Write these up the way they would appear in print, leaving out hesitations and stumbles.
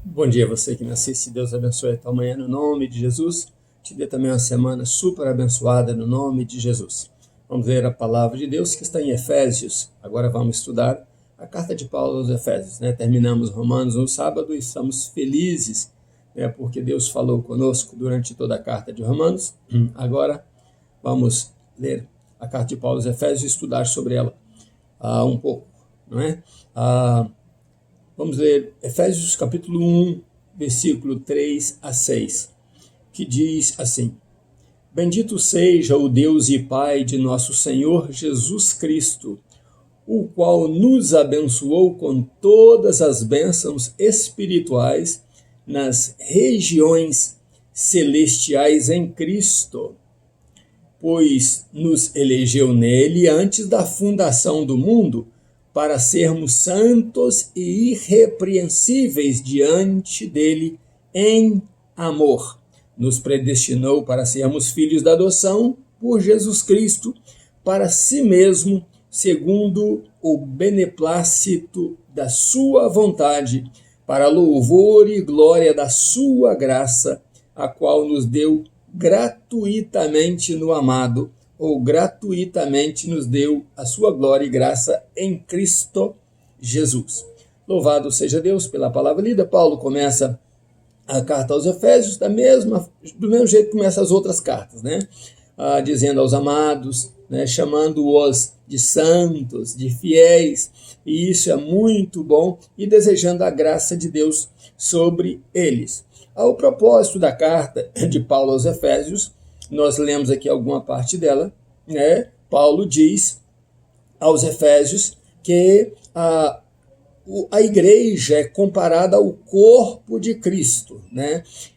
Bom dia a você que me assiste, Deus abençoe a tua manhã no nome de Jesus, te dê também uma semana super abençoada no nome de Jesus. Vamos ler a palavra de Deus que está em Efésios, agora vamos estudar a carta de Paulo aos Efésios, Terminamos Romanos no sábado e estamos felizes, porque Deus falou conosco durante toda a carta de Romanos. Agora vamos ler a carta de Paulo aos Efésios e estudar sobre ela um pouco, não é? Vamos ler Efésios capítulo 1, versículo 3 a 6, que diz assim: Bendito seja o Deus e Pai de nosso Senhor Jesus Cristo, o qual nos abençoou com todas as bênçãos espirituais nas regiões celestiais em Cristo, pois nos elegeu nele antes da fundação do mundo, para sermos santos e irrepreensíveis diante dele em amor. Nos predestinou para sermos filhos da adoção por Jesus Cristo, para si mesmo, segundo o beneplácito da sua vontade, para louvor e glória da sua graça, a qual nos deu gratuitamente no amado, ou gratuitamente nos deu a sua glória e graça em Cristo Jesus. Louvado seja Deus pela palavra lida. Paulo começa a carta aos Efésios do mesmo jeito que começa as outras cartas, dizendo aos amados, chamando-os de santos, de fiéis, e isso é muito bom, e desejando a graça de Deus sobre eles. Ao propósito da carta de Paulo aos Efésios, nós lemos aqui alguma parte dela, Paulo diz aos Efésios que a igreja é comparada ao corpo de Cristo,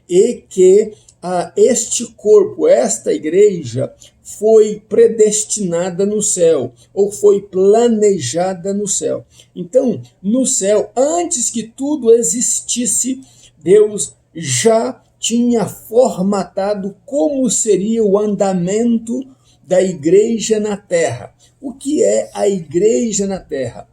e que este corpo, esta igreja, foi predestinada no céu, ou foi planejada no céu. Então, no céu, antes que tudo existisse, Deus já tinha formatado como seria o andamento da igreja na terra. O que é a igreja na terra?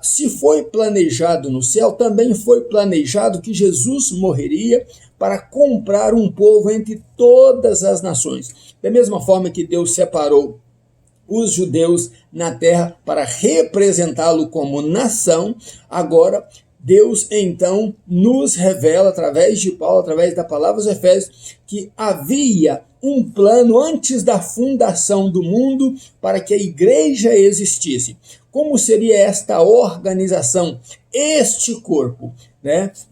Se foi planejado no céu, também foi planejado que Jesus morreria para comprar um povo entre todas as nações. Da mesma forma que Deus separou os judeus na terra para representá-lo como nação, agora Deus então nos revela através de Paulo, através da palavra aos Efésios, que havia um plano antes da fundação do mundo para que a igreja existisse. Como seria esta organização, este corpo?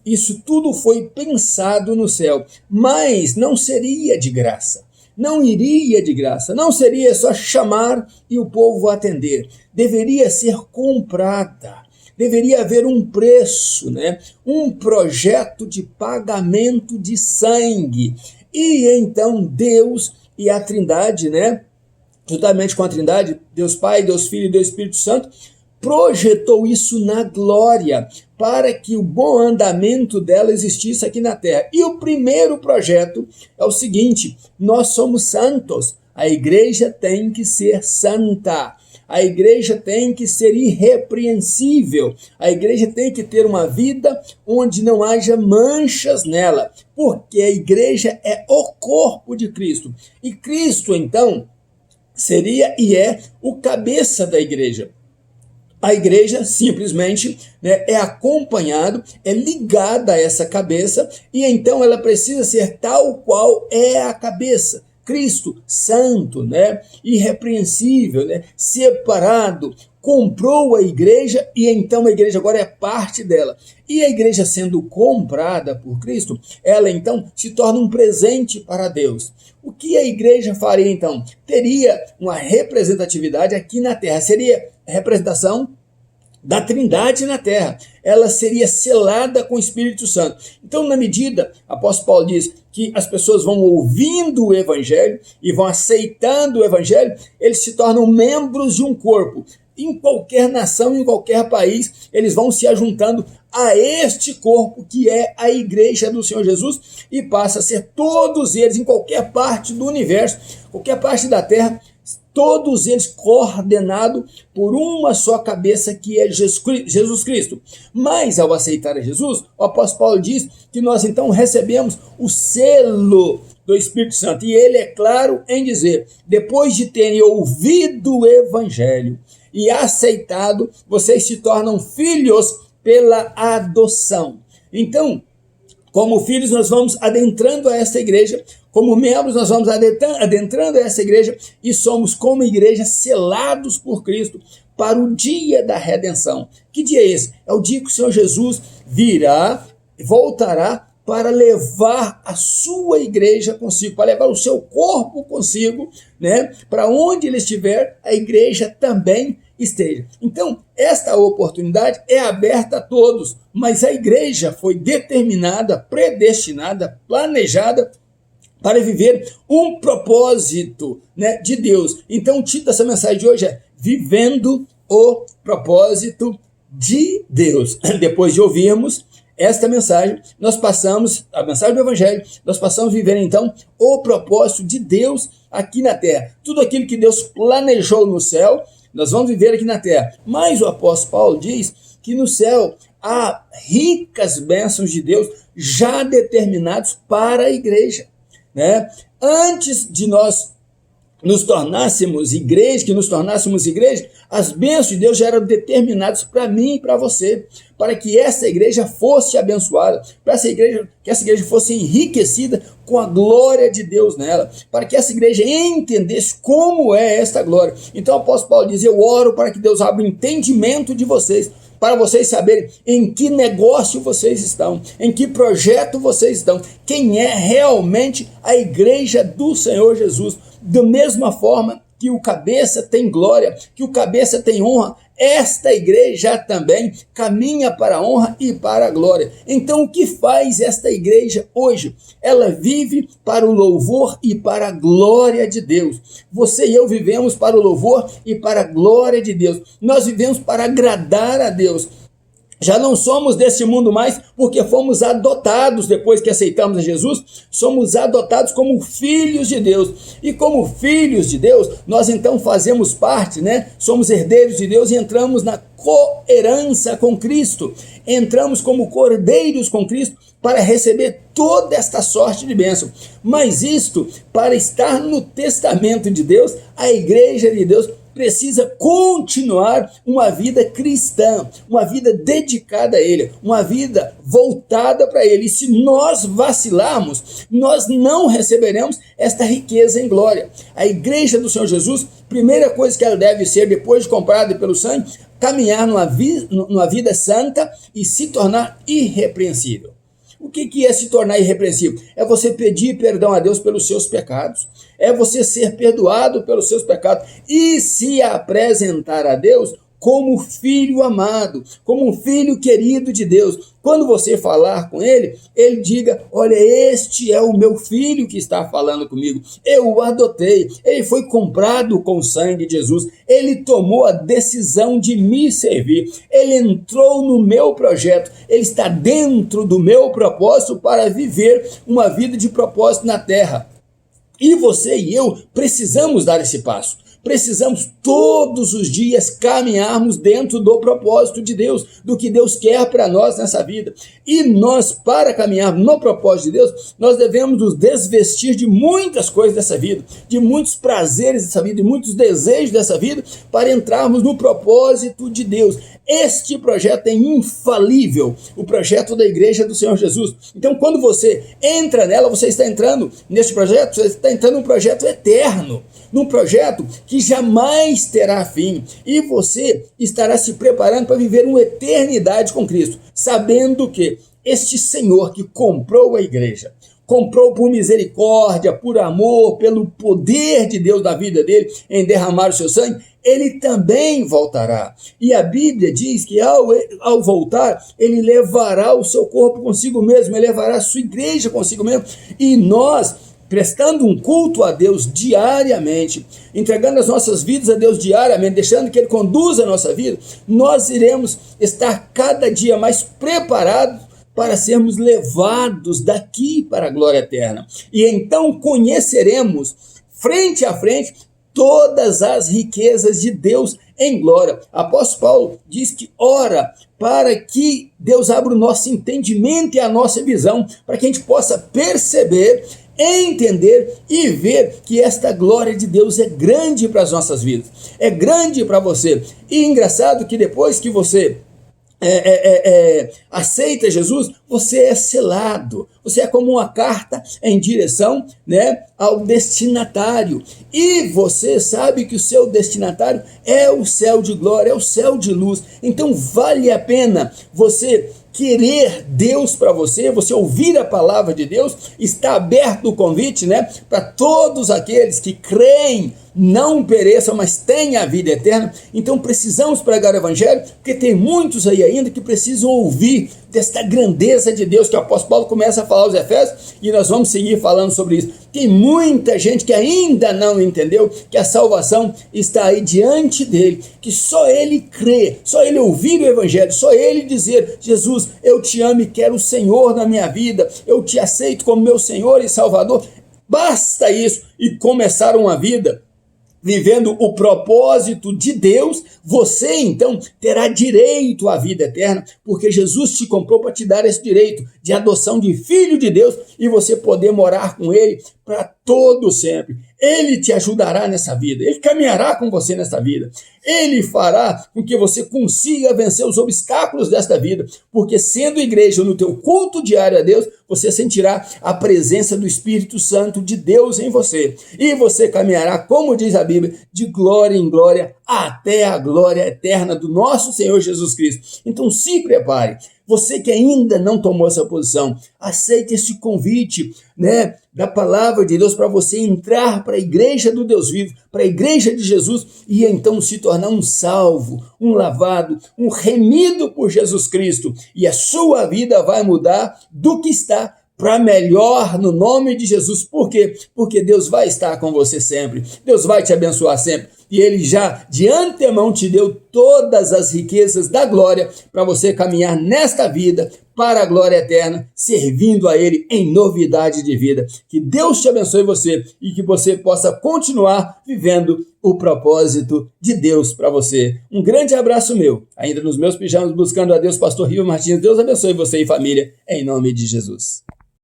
Isso tudo foi pensado no céu, mas não seria de graça. Não iria de graça, não seria só chamar e o povo atender. Deveria ser comprada. Deveria haver um preço, um projeto de pagamento de sangue. E então Deus e a Trindade, juntamente com a Trindade, Deus Pai, Deus Filho e Deus Espírito Santo, projetou isso na glória para que o bom andamento dela existisse aqui na terra. E o primeiro projeto é o seguinte: nós somos santos, a igreja tem que ser santa. A igreja tem que ser irrepreensível. A igreja tem que ter uma vida onde não haja manchas nela, porque a igreja é o corpo de Cristo. E Cristo, então, seria e é o cabeça da igreja. A igreja simplesmente é acompanhado, é ligada a essa cabeça, e então ela precisa ser tal qual é a cabeça. Cristo, santo, irrepreensível, separado, comprou a igreja e então a igreja agora é parte dela. E a igreja sendo comprada por Cristo, ela então se torna um presente para Deus. O que a igreja faria então? Teria uma representatividade aqui na terra, seria a representação da Trindade na terra. Ela seria selada com o Espírito Santo. Então, na medida, o apóstolo Paulo diz que as pessoas vão ouvindo o Evangelho e vão aceitando o Evangelho, eles se tornam membros de um corpo. Em qualquer nação, em qualquer país, eles vão se ajuntando a este corpo que é a igreja do Senhor Jesus, e passa a ser todos eles, em qualquer parte do universo, qualquer parte da terra, todos eles coordenados por uma só cabeça, que é Jesus Cristo. Mas ao aceitar a Jesus, o apóstolo Paulo diz que nós então recebemos o selo do Espírito Santo. E ele é claro em dizer: depois de terem ouvido o evangelho e aceitado, vocês se tornam filhos pela adoção. Então, como filhos, nós vamos adentrando a essa igreja, como membros, nós vamos adentrando a essa igreja, e somos, como igreja, selados por Cristo para o dia da redenção. Que dia é esse? É o dia que o Senhor Jesus voltará para levar a sua igreja consigo, para levar o seu corpo consigo, né? Para onde ele estiver, a igreja também esteja. Então, esta oportunidade é aberta a todos, mas a igreja foi determinada, predestinada, planejada para viver um propósito, né, de Deus. Então, o título dessa mensagem de hoje é Vivendo o Propósito de Deus. Depois de ouvirmos esta mensagem, nós passamos, a mensagem do Evangelho, nós passamos a viver então o propósito de Deus aqui na terra. Tudo aquilo que Deus planejou no céu, nós vamos viver aqui na terra. Mas o apóstolo Paulo diz que no céu há ricas bênçãos de Deus já determinados para a igreja, né? Antes de nós nos tornássemos igreja, as bênçãos de Deus já eram determinadas para mim e para você, para que essa igreja fosse abençoada, que essa igreja fosse enriquecida com a glória de Deus nela, para que essa igreja entendesse como é esta glória. Então o apóstolo Paulo diz: eu oro para que Deus abra o entendimento de vocês, para vocês saberem em que negócio vocês estão, em que projeto vocês estão, quem é realmente a igreja do Senhor Jesus. Da mesma forma que o cabeça tem glória, que o cabeça tem honra, esta igreja também caminha para a honra e para a glória. Então, o que faz esta igreja hoje? Ela vive para o louvor e para a glória de Deus. Você e eu vivemos para o louvor e para a glória de Deus. Nós vivemos para agradar a Deus. Já não somos desse mundo mais, porque fomos adotados depois que aceitamos a Jesus, somos adotados como filhos de Deus. E como filhos de Deus, nós então fazemos parte, né? Somos herdeiros de Deus e entramos na coherança com Cristo. Entramos como cordeiros com Cristo para receber toda esta sorte de bênção. Mas isto, para estar no testamento de Deus, a igreja de Deus precisa continuar uma vida cristã, uma vida dedicada a Ele, uma vida voltada para Ele. E se nós vacilarmos, nós não receberemos esta riqueza em glória. A igreja do Senhor Jesus, primeira coisa que ela deve ser, depois de comprada pelo sangue, caminhar numa vida santa e se tornar irrepreensível. O que é se tornar irrepreensível? É você pedir perdão a Deus pelos seus pecados, é você ser perdoado pelos seus pecados e se apresentar a Deus como filho amado, como um filho querido de Deus. Quando você falar com ele, ele diga: olha, este é o meu filho que está falando comigo, eu o adotei, ele foi comprado com o sangue de Jesus, ele tomou a decisão de me servir, ele entrou no meu projeto, ele está dentro do meu propósito para viver uma vida de propósito na terra. E você e eu precisamos dar esse passo. Precisamos todos os dias caminharmos dentro do propósito de Deus, do que Deus quer para nós nessa vida. E nós, para caminharmos no propósito de Deus, nós devemos nos desvestir de muitas coisas dessa vida, de muitos prazeres dessa vida, de muitos desejos dessa vida, para entrarmos no propósito de Deus. Este projeto é infalível, o projeto da igreja do Senhor Jesus. Então, quando você entra nela, você está entrando neste projeto, você está entrando num projeto eterno, num projeto que jamais terá fim, e você estará se preparando para viver uma eternidade com Cristo, sabendo que este Senhor que comprou a igreja, comprou por misericórdia, por amor, pelo poder de Deus na vida dele, em derramar o seu sangue, ele também voltará. E a Bíblia diz que ao voltar, ele levará o seu corpo consigo mesmo, ele levará a sua igreja consigo mesmo, e nós, prestando um culto a Deus diariamente, entregando as nossas vidas a Deus diariamente, deixando que Ele conduza a nossa vida, nós iremos estar cada dia mais preparados para sermos levados daqui para a glória eterna. E então conheceremos, frente a frente, todas as riquezas de Deus em glória. Apóstolo Paulo diz que ora para que Deus abra o nosso entendimento e a nossa visão, para que a gente possa perceber, entender e ver que esta glória de Deus é grande para as nossas vidas, é grande para você. E engraçado que depois que você aceita Jesus, você é selado, você é como uma carta em direção, né, ao destinatário, e você sabe que o seu destinatário é o céu de glória, é o céu de luz. Então vale a pena você querer Deus para você, você ouvir a palavra de Deus. Está aberto o convite, né, para todos aqueles que creem, não pereçam, mas tenham a vida eterna. Então precisamos pregar o evangelho, porque tem muitos aí ainda que precisam ouvir desta grandeza de Deus, que o apóstolo Paulo começa a falar aos Efésios, e nós vamos seguir falando sobre isso. Tem muita gente que ainda não entendeu que a salvação está aí diante dele, que só ele crer, só ele ouvir o evangelho, só ele dizer: Jesus, eu te amo e quero o Senhor na minha vida, eu te aceito como meu Senhor e Salvador. Basta isso e começar uma vida vivendo o propósito de Deus. Você então terá direito à vida eterna, porque Jesus te comprou para te dar esse direito de adoção de filho de Deus, e você poder morar com ele para todo sempre. Ele te ajudará nessa vida, ele caminhará com você nessa vida, ele fará com que você consiga vencer os obstáculos desta vida, porque sendo igreja no teu culto diário a Deus, você sentirá a presença do Espírito Santo de Deus em você, e você caminhará, como diz a Bíblia, de glória em glória, até a glória eterna do nosso Senhor Jesus Cristo. Então se prepare. Você que ainda não tomou essa posição, aceite esse convite, né, da palavra de Deus, para você entrar para a igreja do Deus vivo, para a igreja de Jesus, e então se tornar um salvo, um lavado, um remido por Jesus Cristo, e a sua vida vai mudar do que está para melhor, no nome de Jesus. Por quê? Porque Deus vai estar com você sempre, Deus vai te abençoar sempre, e Ele já de antemão te deu todas as riquezas da glória para você caminhar nesta vida para a glória eterna, servindo a Ele em novidade de vida. Que Deus te abençoe você e que você possa continuar vivendo o propósito de Deus para você. Um grande abraço meu, ainda nos meus pijamas, buscando a Deus, pastor Rio Martins. Deus abençoe você e família, em nome de Jesus.